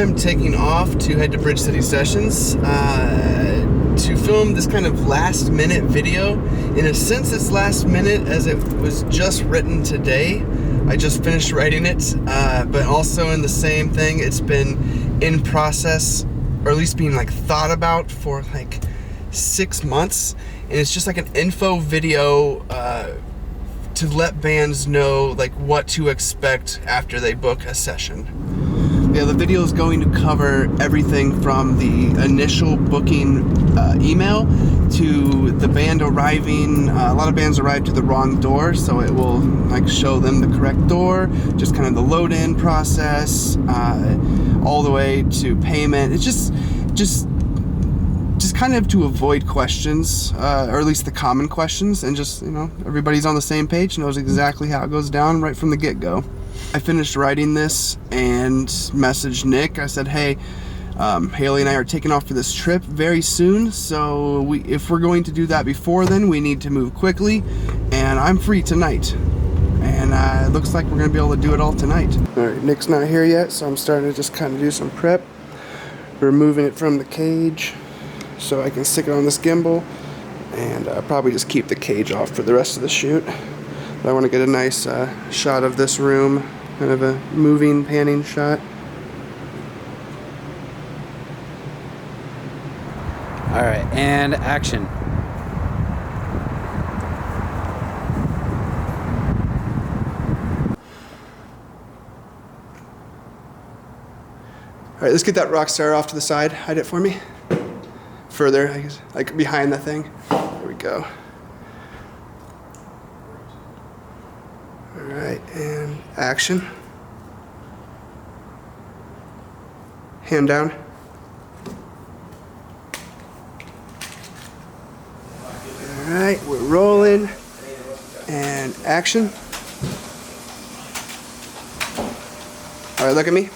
I'm taking off to head to Bridge City Sessions to film this kind of last minute video. In a sense, it's last minute as it was just written today. I just finished writing it, but also in the same thing, it's been in process, or at least being like thought about for like 6 months. And it's just like an info video to let bands know like what to expect after they book a session. Yeah, the video is going to cover everything from the initial booking email to the band arriving. A lot of bands arrive to the wrong door, so it will like show them the correct door, just kind of the load-in process, all the way to payment. It's just kind of to avoid questions, or at least the common questions, and just, you know, everybody's on the same page, knows exactly how it goes down right from the get-go. I finished writing this and messaged Nick. I said, hey, Haley and I are taking off for this trip very soon, so if we're going to do that before then, we need to move quickly, and I'm free tonight. And it looks like we're going to be able to do it all tonight. Alright, Nick's not here yet, so I'm starting to just kind of do some prep. Removing it from the cage so I can stick it on this gimbal, and probably just keep the cage off for the rest of the shoot. But I want to get a nice shot of this room, kind of a moving, panning shot. Alright, and action. Alright, let's get that rock star off to the side. Hide it for me. Further, I guess, like behind the thing. There we go. Alright, and action. Hand down. Alright, we're rolling. And action. Alright, look at me.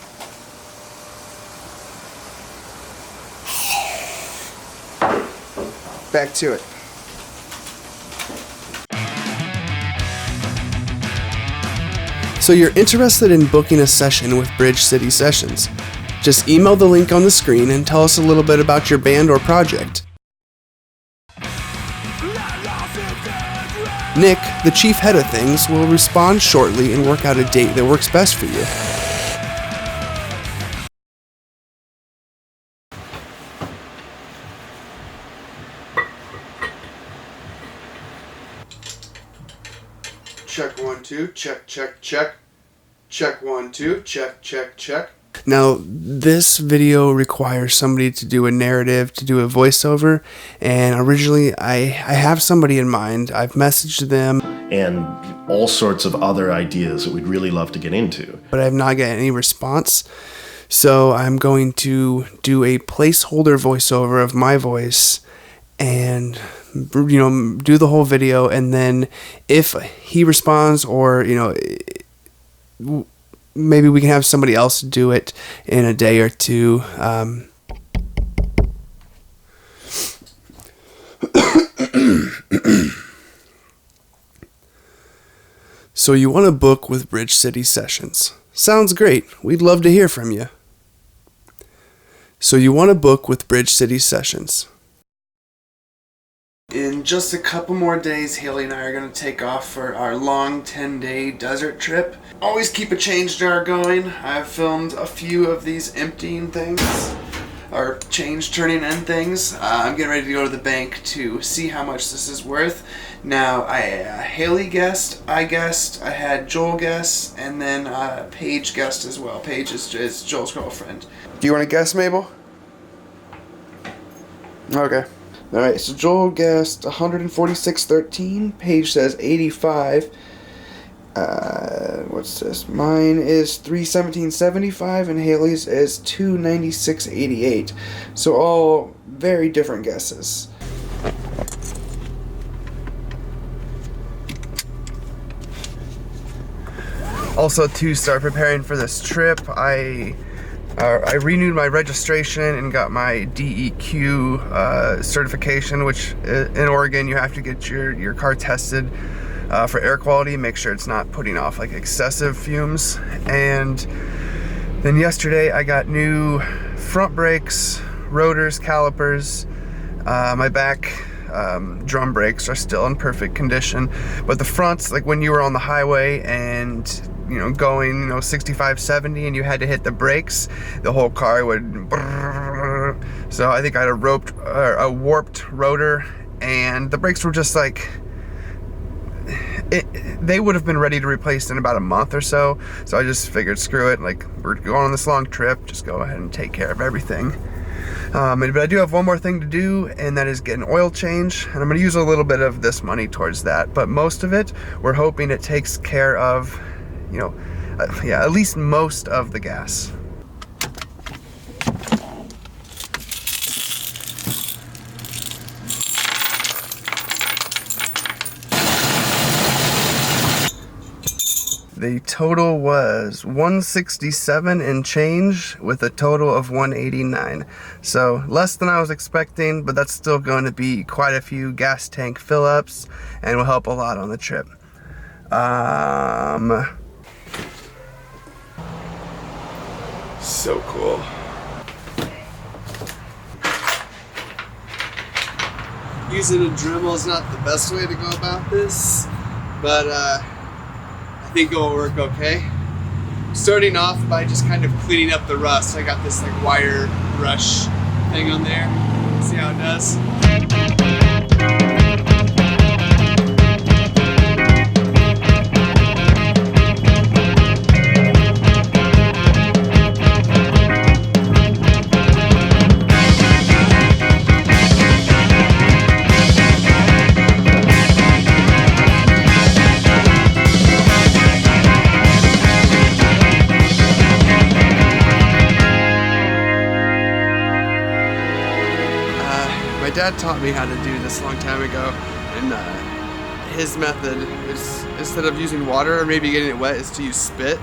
Back to it. So you're interested in booking a session with Bridge City Sessions? Just email the link on the screen and tell us a little bit about your band or project. Nick, the chief head of things, will respond shortly and work out a date that works best for you. Check 1 2, check check check. Check 1 2, check check check. Now this video requires somebody to do a narrative, to do a voiceover, and originally I have somebody in mind. I've messaged them and all sorts of other ideas that we'd really love to get into, but I have not gotten any response. So I'm going to do a placeholder voiceover of my voice and, you know, do the whole video, and then if he responds, or, you know, maybe we can have somebody else do it in a day or two. So you want to book with Bridge City Sessions. Sounds great. We'd love to hear from you. So you want to book with Bridge City Sessions. In just a couple more days, Haley and I are going to take off for our long 10-day desert trip. Always keep a change jar going. I've filmed a few of these emptying things, or change turning in things. I'm getting ready to go to the bank to see how much this is worth. Now, Haley guessed, I guessed, I had Joel guess, and then Paige guessed as well. Paige is Joel's girlfriend. Do you want to guess, Mabel? Okay. Alright, so Joel guessed 146.13. Paige says 85. What's this? Mine is 317.75, and Haley's is 296.88. So all very different guesses. Also, to start preparing for this trip, I renewed my registration and got my DEQ certification, which in Oregon you have to get your car tested for air quality, make sure it's not putting off like excessive fumes. And Then yesterday I got new front brakes, rotors, calipers. My back drum brakes are still in perfect condition, but the fronts, like when you were on the highway and going 65, 70 and you had to hit the brakes, the whole car would brrr. So I think I had a warped rotor, and the brakes were just like, they would have been ready to replace in about a month or so. So I just figured, screw it, like we're going on this long trip, just go ahead and take care of everything. But I do have one more thing to do, and that is get an oil change, and I'm going to use a little bit of this money towards that, but most of it, we're hoping it takes care of, yeah, at least most of the gas. The total was 167 and change with a total of 189. So less than I was expecting, but that's still going to be quite a few gas tank fill-ups and will help a lot on the trip. So cool. Using a Dremel is not the best way to go about this, but I think it'll work okay. Starting off by just kind of cleaning up the rust. I got this like wire brush thing on there. See how it does? My dad taught me how to do this a long time ago, and his method is, instead of using water or maybe getting it wet, is to use spit.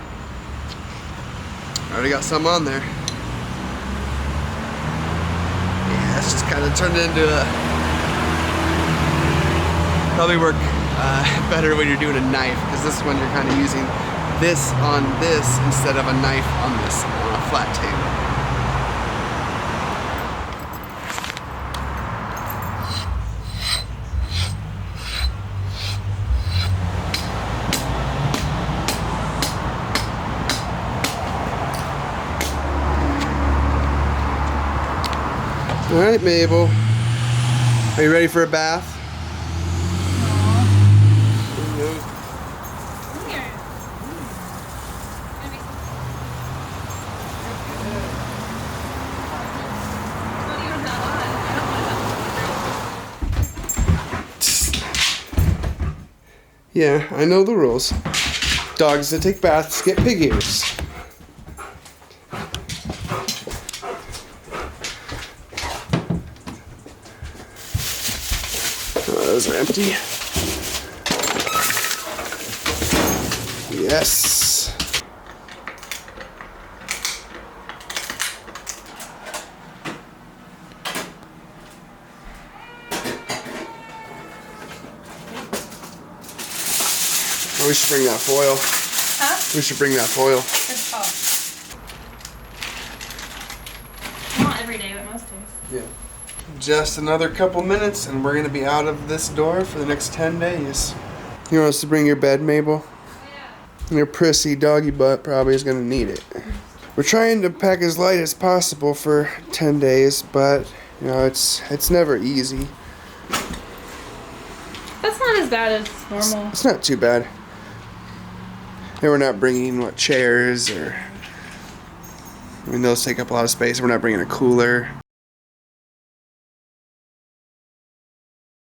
I already got some on there. Yeah, it's just kind of turned into a... Probably work better when you're doing a knife, because this one you're kind of using this on this instead of a knife on this on a flat table. All right, Mabel. Are you ready for a bath? Yeah, I know the rules. Dogs that take baths get pig ears. Those are empty. Yes. Oh, we should bring that foil. Huh? We should bring that foil. It's fall. Not every day, but most days. Yeah. Just another couple minutes and we're going to be out of this door for the next 10 days. You want us to bring your bed, Mabel? Yeah. Your prissy doggy butt probably is going to need it. We're trying to pack as light as possible for 10 days, but it's never easy. That's not as bad as normal. It's not too bad. And we're not bringing chairs or... those take up a lot of space. We're not bringing a cooler.